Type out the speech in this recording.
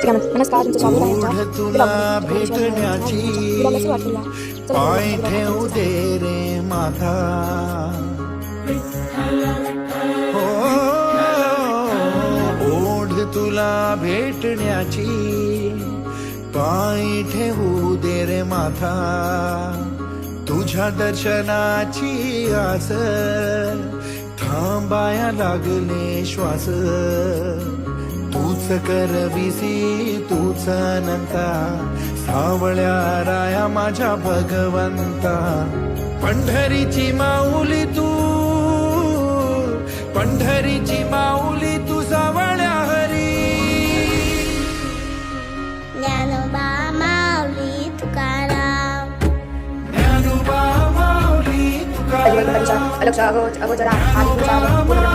नमस्कार, तुमचं स्वागत आहे आमच्या तुला ब्लॉगमध्ये. भेटण्याची ब्लॉग कसं वाटलं या? चला, पाय ब्लॉग ठेवू बघूया. दे रे माथा. हो, ओढ तुला भेटण्याची पाय ठेवू दे रे माथा. तुझ्या दर्शनाची आस थांबाया लागले श्वास. तूच करविसी तूच अनंता, सावळ्या राया माझ्या भगवंता. पंढरीची माऊली तू, पंढरीची माऊली तू सावळ्या हरी. ज्ञानोबा माऊली तुकाराम, ज्ञानोबा माऊली तुकाराम. अलग अगोदर आधी पूर्ण